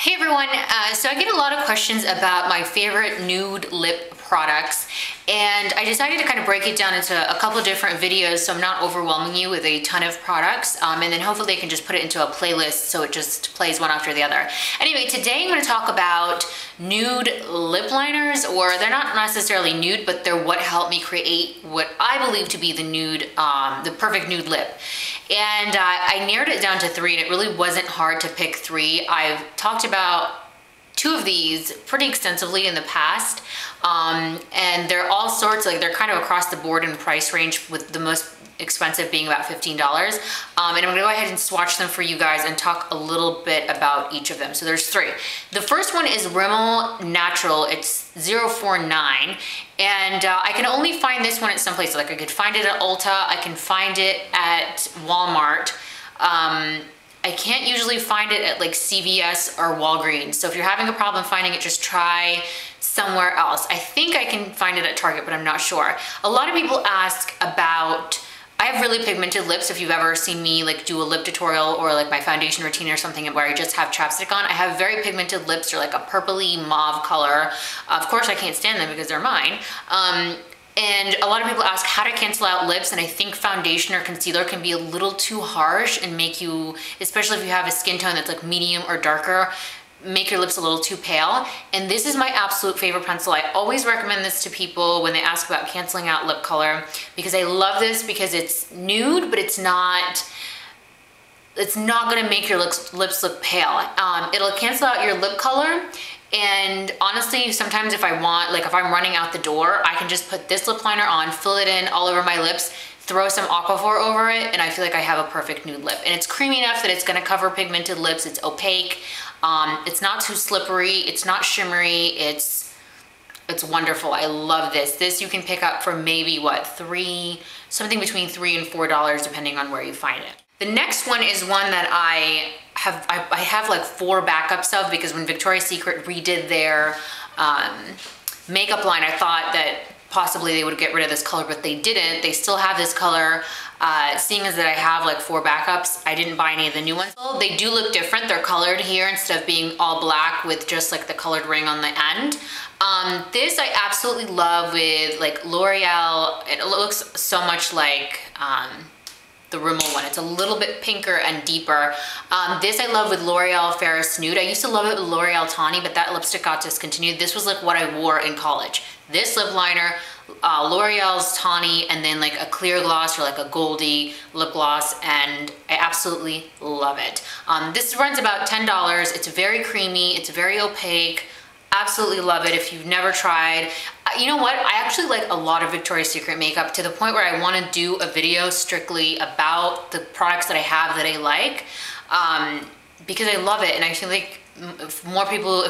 Hey everyone, so I get a lot of questions about my favorite nude lip products, and I decided to kind of break it down into a couple of different videos so I'm not overwhelming you with a ton of products, and then hopefully they can just put it into a playlist so it just plays one after the other. Anyway, today I'm going to talk about nude lip liners, or they're not necessarily nude, but they're what helped me create what I believe to be the nude, the perfect nude lip. And I narrowed it down to 3, and it really wasn't hard to pick 3. I've talked about 2 of these pretty extensively in the past, and they're all sorts, like they're kind of across the board in price range, with the most expensive being about $15. And I'm gonna go ahead and swatch them for you guys and talk a little bit about each of them. So there's 3. The first one is Rimmel Natural. It's 049, and I can only find this one at some places. Like I could find it at Ulta, I can find it at Walmart. I can't usually find it at like CVS or Walgreens. So if you're having a problem finding it, just try somewhere else. I think I can find it at Target, but I'm not sure. A lot of people ask about, I have really pigmented lips. If you've ever seen me like do a lip tutorial or like my foundation routine or something where I just have chapstick on, I have very pigmented lips. They're like a purpley mauve color. Of course I can't stand them because they're mine. And a lot of people ask how to cancel out lips, and I think foundation or concealer can be a little too harsh and make you, especially if you have a skin tone that's like medium or darker, make your lips a little too pale. And this is my absolute favorite pencil. I always recommend this to people when they ask about canceling out lip color, because I love this because it's nude, but it's not gonna make your lips look pale. It'll cancel out your lip color. And honestly, sometimes if I want, like if I'm running out the door, I can just put this lip liner on, fill it in all over my lips, throw some Aquaphor over it, and I feel like I have a perfect nude lip. And it's creamy enough that it's gonna cover pigmented lips. It's opaque. It's not too slippery. It's not shimmery. It's wonderful. I love this. This you can pick up for maybe what, something between $3 and $4 depending on where you find it. The next one is one that I have like 4 backups of, because when Victoria's Secret redid their makeup line, I thought that possibly they would get rid of this color, but they didn't. They still have this color. Seeing as that I have like 4 backups, I didn't buy any of the new ones. They do look different. They're colored here instead of being all black with just like the colored ring on the end. This I absolutely love with like L'Oreal. It looks so much like the Rimmel one. It's a little bit pinker and deeper. This I love with L'Oreal Ferris Nude. I used to love it with L'Oreal Tawny, but that lipstick got discontinued. This was like what I wore in college. This lip liner, L'Oreal's Tawny, and then like a clear gloss or like a goldy lip gloss, and I absolutely love it. This runs about $10. It's very creamy. It's very opaque. Absolutely love it. If you've never tried, you know what? I actually like a lot of Victoria's Secret makeup, to the point where I want to do a video strictly about the products that I have that I like, because I love it, and I feel like if more people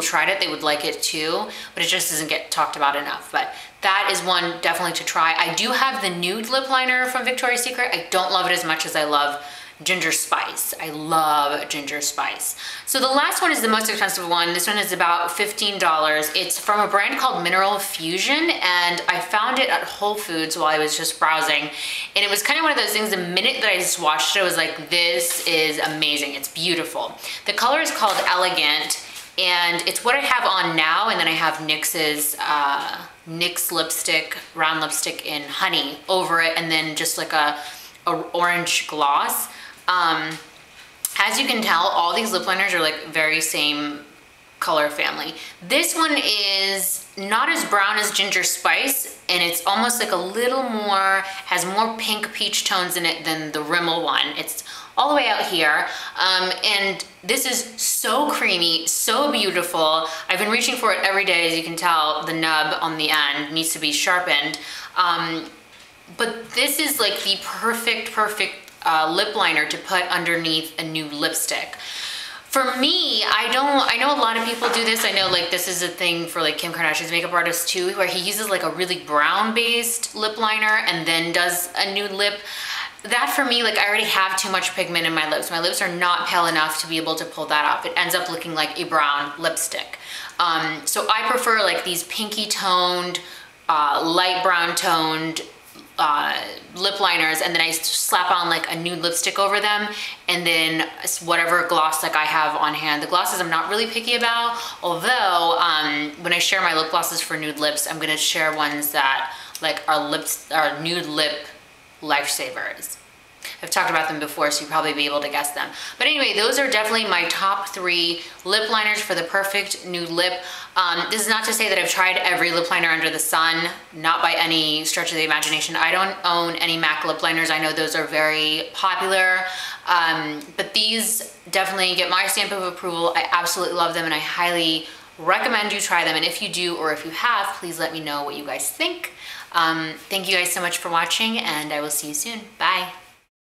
tried it, they would like it too, but it just doesn't get talked about enough. But that is one definitely to try. I do have the nude lip liner from Victoria's Secret. I don't love it as much as I love Ginger Spice. I love Ginger Spice. So the last one is the most expensive one. This one is about $15. It's from a brand called Mineral Fusion, and I found it at Whole Foods while I was just browsing. And it was kind of one of those things, the minute that I swatched it, I was like, this is amazing. It's beautiful. The color is called Elegant, and it's what I have on now, and then I have NYX lipstick, round lipstick in honey over it, and then just like a orange gloss. As you can tell, all these lip liners are like very same color family. This one is not as brown as Ginger Spice, and it's almost like a little more, has more pink peach tones in it than the Rimmel one. It's all the way out here, and this is so creamy, so beautiful. I've been reaching for it every day. As you can tell, the nub on the end needs to be sharpened. But this is like the perfect lip liner to put underneath a nude lipstick. For me, I know a lot of people do this. I know like this is a thing for like Kim Kardashian's makeup artist too, where he uses like a really brown based lip liner and then does a nude lip. That for me, like I already have too much pigment in my lips. My lips are not pale enough to be able to pull that off. It ends up looking like a brown lipstick. So I prefer like these pinky toned, light brown toned lip liners, and then I slap on like a nude lipstick over them, and then whatever gloss like I have on hand. The glosses I'm not really picky about, although when I share my lip glosses for nude lips, I'm gonna share ones that like are nude lip lifesavers. I've talked about them before, so you'll probably be able to guess them. But anyway, those are definitely my top 3 lip liners for the perfect nude lip. This is not to say that I've tried every lip liner under the sun, not by any stretch of the imagination. I don't own any MAC lip liners. I know those are very popular, but these definitely get my stamp of approval. I absolutely love them, and I highly recommend you try them. And if you do, or if you have, please let me know what you guys think. Thank you guys so much for watching, and I will see you soon. Bye.